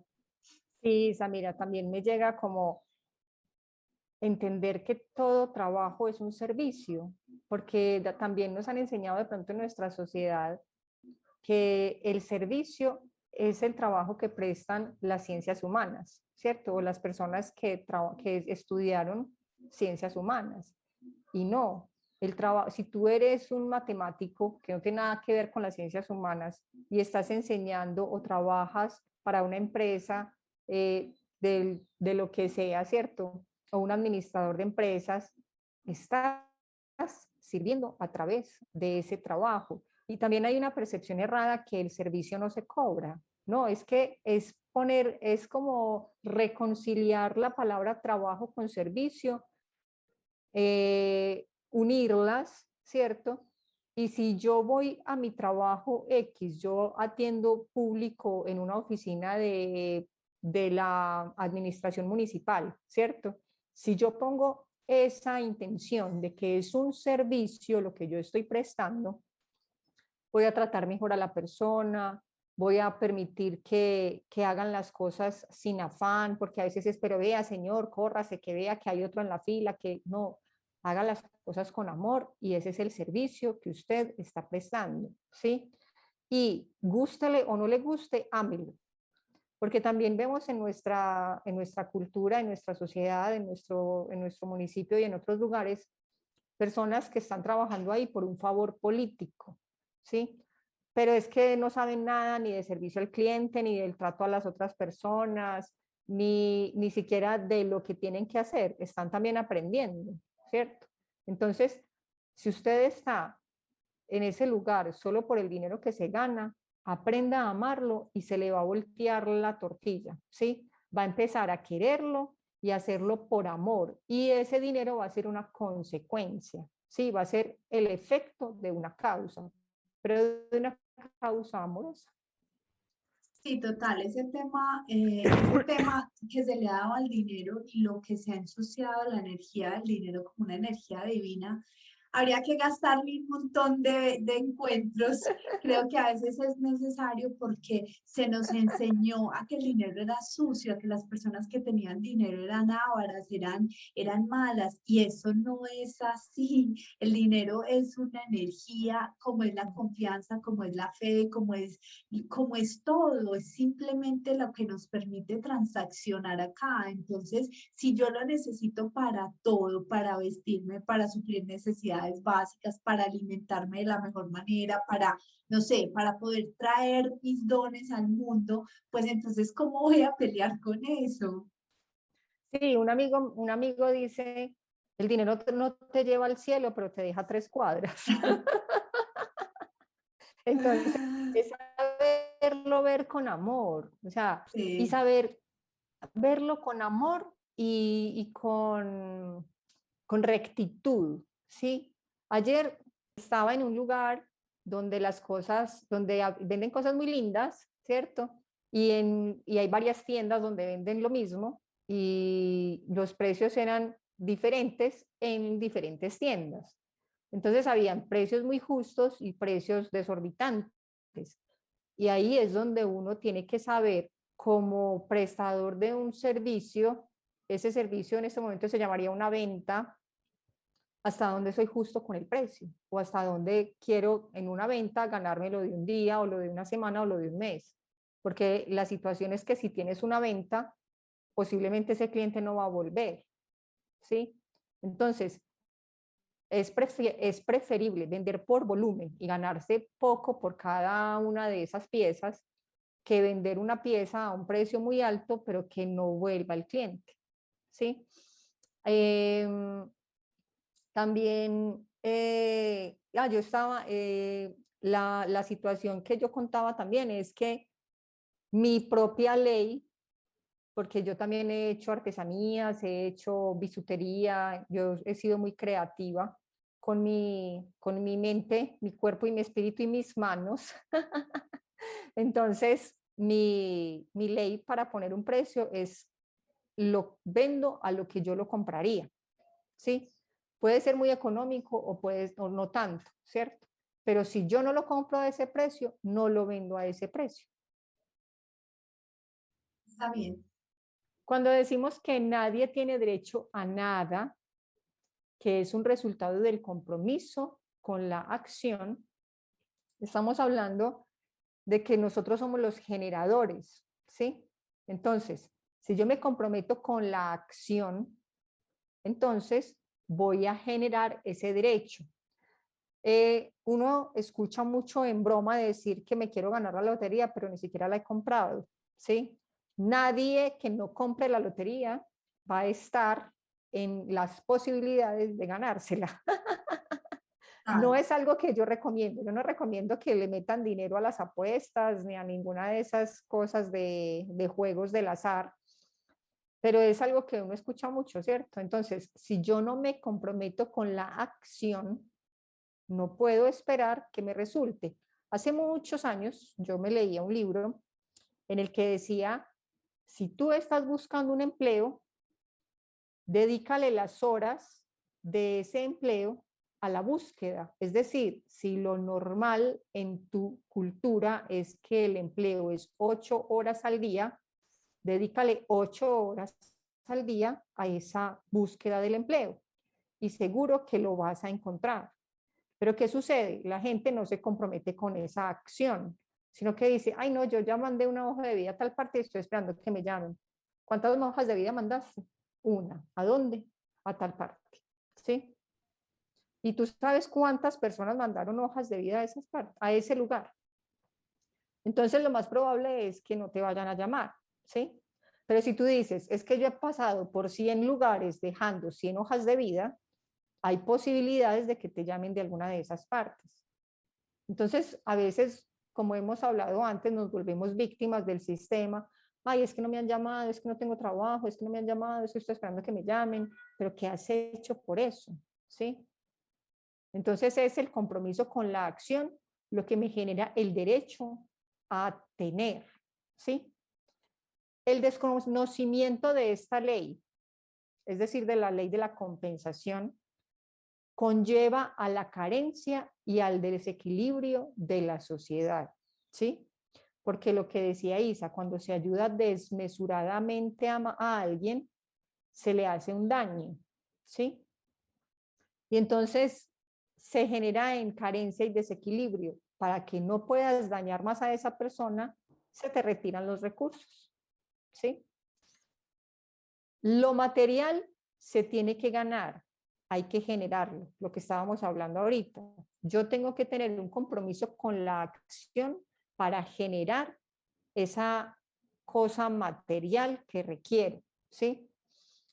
Sí, Samira, también me llega como entender que todo trabajo es un servicio, porque también nos han enseñado de pronto en nuestra sociedad que el servicio es el trabajo que prestan las ciencias humanas, ¿cierto? O las personas que estudiaron ciencias humanas. Y no, el trabajo, si tú eres un matemático que no tiene nada que ver con las ciencias humanas y estás enseñando o trabajas para una empresa de lo que sea, ¿cierto? O un administrador de empresas, estás sirviendo a través de ese trabajo. Y también hay una percepción errada que el servicio no se cobra. No, es que es como reconciliar la palabra trabajo con servicio, unirlas, ¿cierto? Y si yo voy a mi trabajo X, yo atiendo público en una oficina de la administración municipal, ¿cierto? Si yo pongo esa intención de que es un servicio lo que yo estoy prestando, voy a tratar mejor a la persona, voy a permitir que hagan las cosas sin afán, porque a veces espero, vea, señor, córrase, que vea que hay otro en la fila, que no, haga las cosas con amor y ese es el servicio que usted está prestando, ¿sí? Y gústele o no le guste, ámelo, porque también vemos en nuestra cultura, en nuestra sociedad, en nuestro municipio y en otros lugares, personas que están trabajando ahí por un favor político, ¿sí? Pero es que no saben nada ni de servicio al cliente, ni del trato a las otras personas, ni siquiera de lo que tienen que hacer. Están también aprendiendo, ¿cierto? Entonces, si usted está en ese lugar solo por el dinero que se gana, aprenda a amarlo y se le va a voltear la tortilla, ¿sí? Va a empezar a quererlo y hacerlo por amor. Y ese dinero va a ser una consecuencia, ¿sí? Va a ser el efecto de una causa, pero de una causa amorosa. Sí, total, ese tema que se le ha dado al dinero y lo que se ha ensuciado la energía del dinero como una energía divina, habría que gastarle un montón de encuentros. Creo que a veces es necesario porque se nos enseñó a que el dinero era sucio, a que las personas que tenían dinero eran ávaras, eran malas, y eso no es así. El dinero es una energía, como es la confianza, como es la fe, como es todo, es simplemente lo que nos permite transaccionar acá. Entonces, si yo lo necesito para todo, para vestirme, para suplir necesidades básicas, para alimentarme de la mejor manera, para, no sé, para poder traer mis dones al mundo, pues entonces, ¿cómo voy a pelear con eso? Sí, un amigo dice, el dinero no te lleva al cielo, pero te deja 3 cuadras. Entonces, es saberlo ver con amor, o sea, y Sí. saber verlo con amor y con rectitud, ¿sí? Ayer estaba en un lugar donde donde venden cosas muy lindas, ¿cierto? Y hay varias tiendas donde venden lo mismo y los precios eran diferentes en diferentes tiendas. Entonces habían precios muy justos y precios desorbitantes. Y ahí es donde uno tiene que saber, como prestador de un servicio, ese servicio en este momento se llamaría una venta, hasta dónde soy justo con el precio o hasta dónde quiero en una venta ganarme lo de un día o lo de una semana o lo de un mes. Porque la situación es que si tienes una venta, posiblemente ese cliente no va a volver, ¿sí? Entonces, es preferible vender por volumen y ganarse poco por cada una de esas piezas que vender una pieza a un precio muy alto, pero que no vuelva el cliente, ¿sí? También, yo estaba, la situación que yo contaba también es que mi propia ley, porque yo también he hecho artesanías, he hecho bisutería, yo he sido muy creativa con mi mente, mi cuerpo y mi espíritu y mis manos. Entonces, mi ley para poner un precio es lo vendo a lo que yo lo compraría, ¿sí? Puede ser muy económico o no tanto, ¿cierto? Pero si yo no lo compro a ese precio, no lo vendo a ese precio. Está bien. Cuando decimos que nadie tiene derecho a nada, que es un resultado del compromiso con la acción, estamos hablando de que nosotros somos los generadores, ¿sí? Entonces, si yo me comprometo con la acción, entonces voy a generar ese derecho. Uno escucha mucho en broma de decir que me quiero ganar la lotería, pero ni siquiera la he comprado, ¿sí? Nadie que no compre la lotería va a estar en las posibilidades de ganársela. No es algo que yo recomiendo. Yo no recomiendo que le metan dinero a las apuestas ni a ninguna de esas cosas de juegos del azar, pero es algo que uno escucha mucho, ¿cierto? Entonces, si yo no me comprometo con la acción, no puedo esperar que me resulte. Hace muchos años yo me leía un libro en el que decía, si tú estás buscando un empleo, dedícale las horas de ese empleo a la búsqueda. Es decir, si lo normal en tu cultura es que el empleo es 8 horas al día, dedícale 8 horas al día a esa búsqueda del empleo y seguro que lo vas a encontrar. Pero ¿qué sucede? La gente no se compromete con esa acción, sino que dice, ay no, yo ya mandé una hoja de vida a tal parte y estoy esperando que me llamen. ¿Cuántas hojas de vida mandaste? Una. ¿A dónde? A tal parte. ¿Sí? Y tú sabes cuántas personas mandaron hojas de vida a esas partes, a ese lugar. Entonces lo más probable es que no te vayan a llamar, ¿sí? Pero si tú dices, es que yo he pasado por 100 lugares dejando 100 hojas de vida, hay posibilidades de que te llamen de alguna de esas partes. Entonces, a veces, como hemos hablado antes, nos volvemos víctimas del sistema. Ay, es que no me han llamado, es que no tengo trabajo, es que no me han llamado, es que estoy esperando que me llamen, pero ¿qué has hecho por eso? ¿Sí? Entonces es el compromiso con la acción lo que me genera el derecho a tener, ¿sí? El desconocimiento de esta ley, es decir, de la ley de la compensación, conlleva a la carencia y al desequilibrio de la sociedad, ¿sí? Porque lo que decía Isa, cuando se ayuda desmesuradamente a alguien, se le hace un daño, ¿sí? Y entonces se genera en carencia y desequilibrio. Para que no puedas dañar más a esa persona, se te retiran los recursos, ¿sí? Lo material se tiene que ganar, hay que generarlo, lo que estábamos hablando ahorita. Yo tengo que tener un compromiso con la acción para generar esa cosa material que requiero, ¿sí?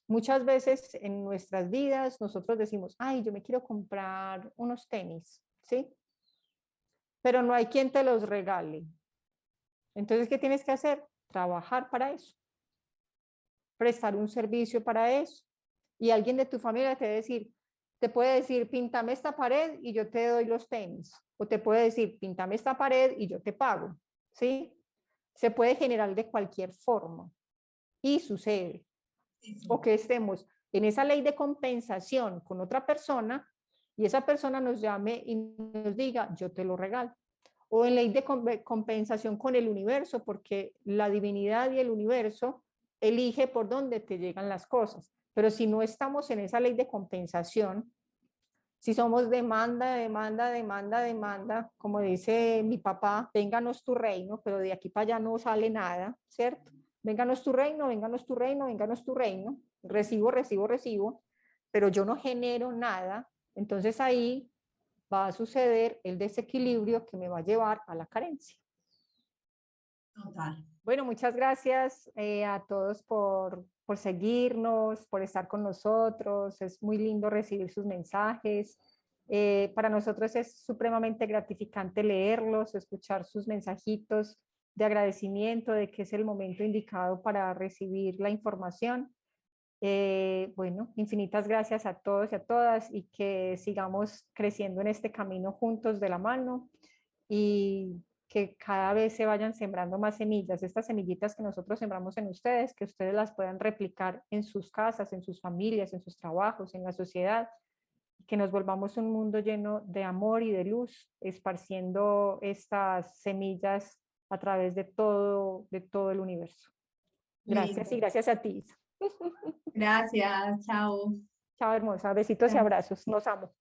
Muchas veces en nuestras vidas nosotros decimos, ay, yo me quiero comprar unos tenis, ¿sí? Pero no hay quien te los regale. Entonces, ¿qué tienes que hacer? Trabajar para eso, prestar un servicio para eso. Y alguien de tu familia te puede decir, píntame esta pared y yo te doy los tenis. O te puede decir, píntame esta pared y yo te pago, ¿sí? Se puede generar de cualquier forma. Y sucede. O que estemos en esa ley de compensación con otra persona y esa persona nos llame y nos diga, yo te lo regalo. O en ley de compensación con el universo, porque la divinidad y el universo elige por dónde te llegan las cosas. Pero si no estamos en esa ley de compensación, si somos demanda, demanda, demanda, demanda, como dice mi papá, vénganos tu reino, pero de aquí para allá no sale nada, ¿cierto? Vénganos tu reino, vénganos tu reino, vénganos tu reino, recibo, recibo, recibo, pero yo no genero nada, entonces ahí va a suceder el desequilibrio que me va a llevar a la carencia. Total. Bueno, muchas gracias a todos por seguirnos, por estar con nosotros. Es muy lindo recibir sus mensajes. Para nosotros es supremamente gratificante leerlos, escuchar sus mensajitos de agradecimiento, de que es el momento indicado para recibir la información. Bueno, infinitas gracias a todos y a todas y que sigamos creciendo en este camino juntos de la mano y que cada vez se vayan sembrando más semillas, estas semillitas que nosotros sembramos en ustedes, que ustedes las puedan replicar en sus casas, en sus familias, en sus trabajos, en la sociedad, que nos volvamos un mundo lleno de amor y de luz, esparciendo estas semillas a través de todo el universo. Gracias y gracias a ti, Isa. Gracias, chao. Chao, hermosa. Besitos y Chao. abrazos. Nos amo.